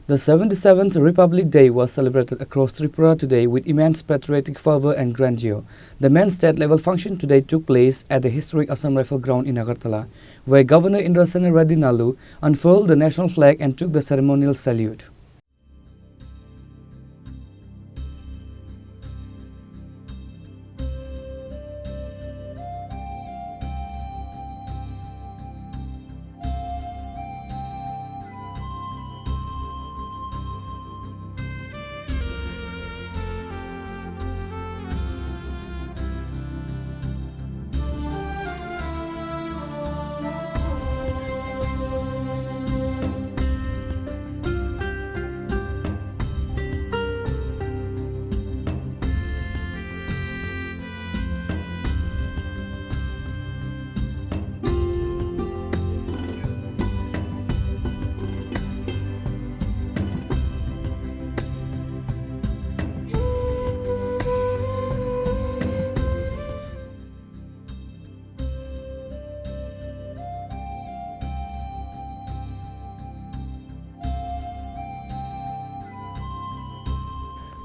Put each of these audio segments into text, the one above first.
The 77th Republic Day was celebrated across Tripura today with immense patriotic fervor and grandeur. The main state-level function today took place at the historic Assam Rifles Ground in Agartala, where Governor Indra and Reddy Nallu unfurled the national flag and took the ceremonial salute.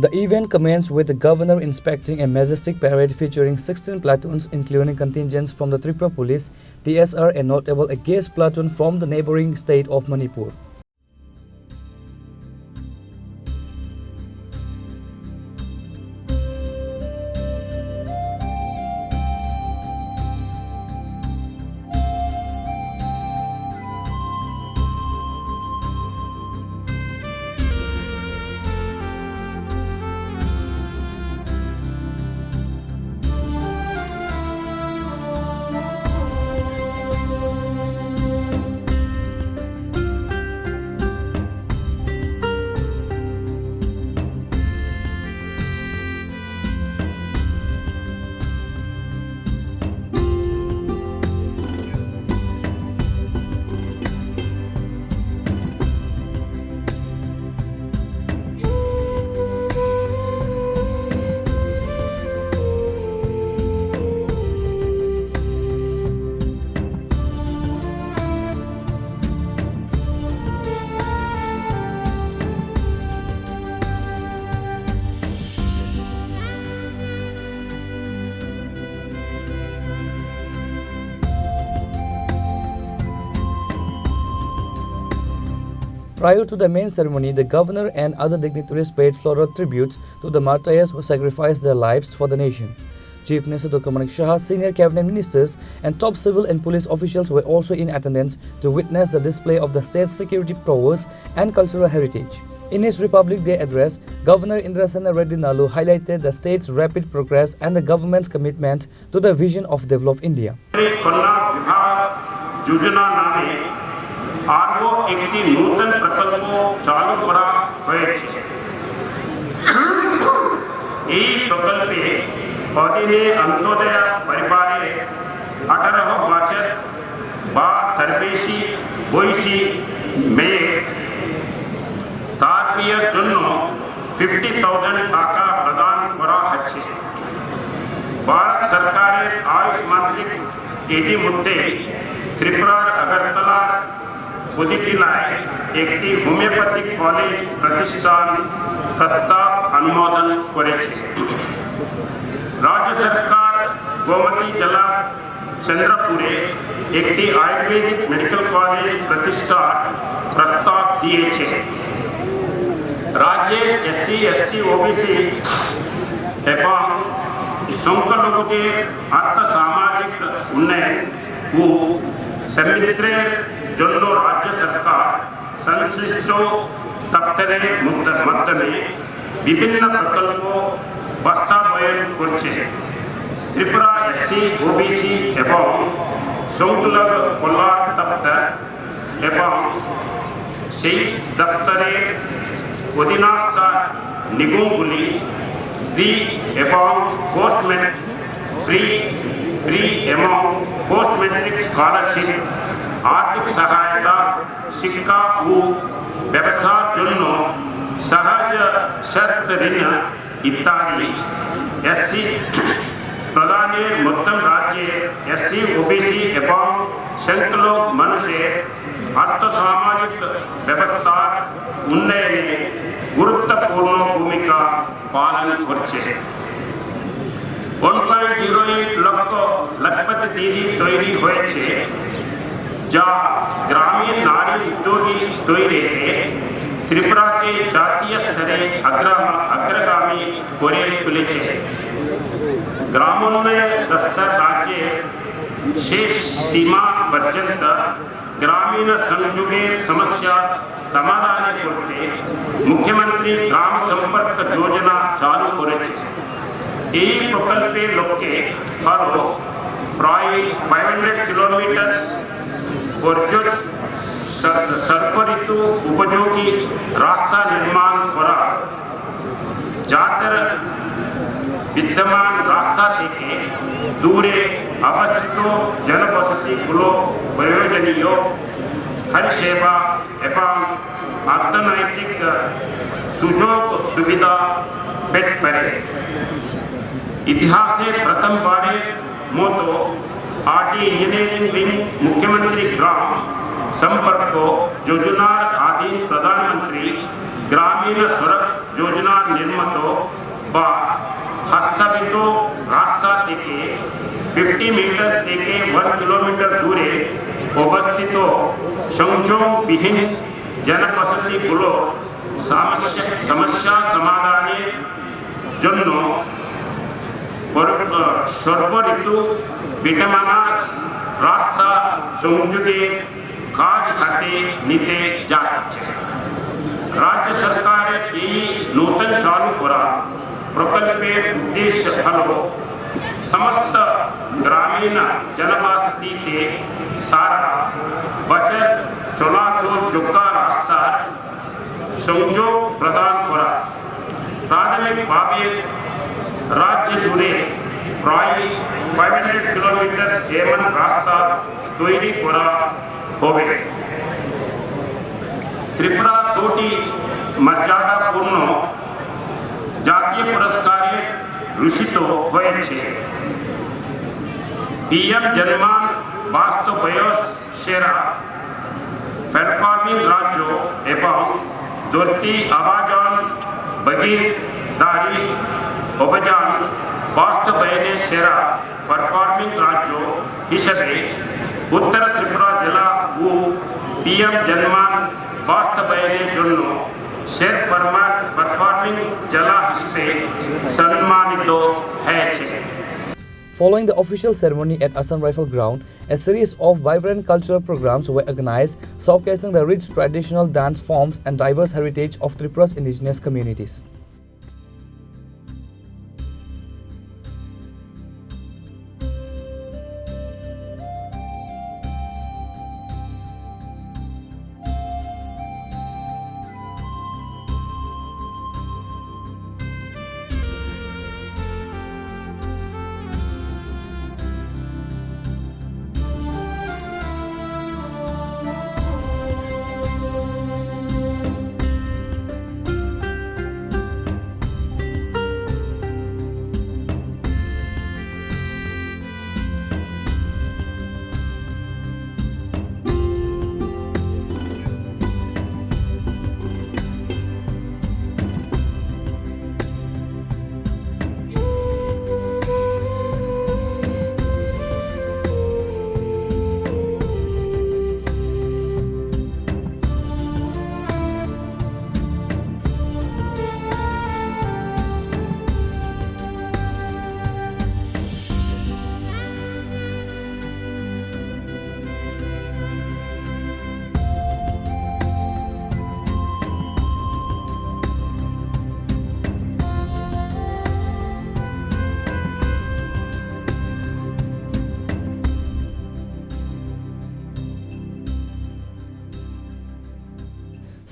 The event commenced with the Governor inspecting a majestic parade featuring 16 platoons including contingents from the Tripura Police, TSR and notable a guest platoon from the neighboring state of Manipur. Prior to the main ceremony, the governor and other dignitaries paid floral tributes to the martyrs who sacrificed their lives for the nation. Chief Minister Dr. Manik Shah, senior cabinet ministers and top civil and police officials were also in attendance to witness the display of the state's security prowess and cultural heritage. In his Republic Day address, Governor Indra and Reddy Nallu highlighted the state's rapid progress and the government's commitment to the vision of developed India. आरो एकटी नूतन प्रकल्प चालू करा হয়েছে এই প্রকল্পে অধীনে অন্তোদয় পরিবারে 18 বছর বা তার বেশি বয়সী মেয়ে তার বিয়ের জন্য 50,000 টাকা প্রদান করা হচ্ছে ভারত সরকারের আয়ুষ মন্ত্রক ইতিমধ্যে ত্রিপুরার আগরতলা उदितिलाय एक होमियोपैथिक कॉलेज प्रतिष्ठान प्रस्ताव अनुमोदन करेছে राज्य सरकार गोमती जला चंद्रपुरे एक आयुर्वेदिक मेडिकल कॉलेज प्रतिष्ठान प्रस्ताव दिएছে राज्य एससी एसटी ओबीसी एवं संख्यालघुদের अर्थ सामाजिक उन्नयन को समृद्धिर জন্য রাজ্য সরকার সংশ্লিষ্ট দপ্তরের মাধ্যমে বিভিন্ন প্রকল্প বাস্তবায়ন করছে ত্রিপুরা এসসি ওবিসি এবং সংখ্যালঘু কল্যাণ দপ্তর এবং সেই দপ্তরের অধীনস্থ নিগমগুলি প্রি এবং পোস্ট मैट्रिक स्कॉलरशिप आर्थिक सहायता शिक्षा व व्यवसाय जন্য सहज शर्त ऋण इत्यादि एससी प्रदानेर मोत्तम राज्ये एससी ओबीसी एवं संख्यालघु মানুষের আর্থ সামাজিক ব্যবস্থা উন্নয়নে গুরুত্বপূর্ণ ভূমিকা পালন করছে। 1.08 লক্ষ লখপতি দিদি তৈরি হয়েছে, যা গ্রামীণ নারী উদ্যোগী তৈরিতে ত্রিপুরাকে জাতীয় স্তরে অগ্রগামী করে তুলেছে। গ্রামোন্নয়ন স্तर राज्य शेष सीमा पर्यंत ग्रामीण संयोगे समस्या समाधान करते मुख्यमंत्री ग्राम संपर्क योजना चालू करेছে। এই প্রকল্পে লক্ষ্যে আরো প্রায় 500 কিলোমিটার পর্যন্ত সর্বঋতু উপযোগী রাস্তা নির্মাণ করা, যাতে বিদ্যমান রাস্তা থেকে দূরে অবস্থিত জনবসতিগুলো প্রয়োজনীয় পরিষেবা এবং অর্থনৈতিক সুযোগ সুবিধা পেতে পারে। ইতিহাসে প্রথমবারের মতো आरटी इंजीनियरिंग विंग मुख्यमंत्री ग्राम संपर्क योजनार अधीन प्रधानमंत्री ग्रामीण सड़क योजना निर्मित बा हस्तबित रास्ता থেকে 50 মিটার থেকে 1 কিলোমিটার দূরে অবস্থিত সংযোগবিহীন জনবসতিগুলো সমস্যা সমাধানের জন্য সর্বঋতু বিদ্যমান রাস্তা সংযোগের কাজ হাতে নিতে যাচ্ছে। রাজ্য সরকারের এই নতুন চালু করা প্রকল্পের উদ্দেশ্য হল সমস্ত গ্রামীণ জনবসতিতে সারা বছর চলাচলযোগ্য রাস্তার সংযোগ প্রদান করা। প্রাথমিকভাবে राज्य जुड़े प्राय 500 किलोमीटर एवं रास्ता तैरी करा होबे। त्रिपुरा दोटी मर्यादापूर्ण जातीय पुरस्कारे भूषित হয়েছে। पीएम जन्मान वास्तव बयस सेरा परफॉर्मिंग राज्य एवं दुर्ती आवाजान बगीरदारी অভিযান বাস্তবায়নে সেরা পারফর্মিং রাজ্য হিসেবে উত্তর ত্রিপুরা জেলা ও পিএম জন্মান বাস্তবায়নের জন্য সেরা পারফর্মিং জেলা হিসেবে সম্মানিত হয়েছে। Following the official ceremony at Assam Rifles Ground, a series of vibrant cultural programs were organized, showcasing the rich traditional dance forms and diverse heritage of Tripura's indigenous communities.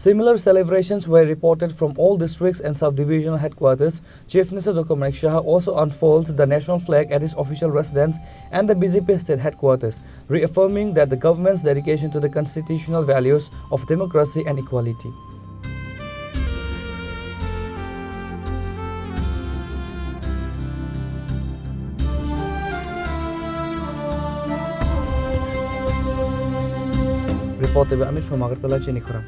Similar celebrations were reported from all districts and sub-divisional headquarters. Chief Minister Dr. Manik Shah also unfurled the national flag at his official residence and the BJP state headquarters, reaffirming that the government's dedication to the constitutional values of democracy and equality. Reported by Amit from Agartala, Chini, Khorang.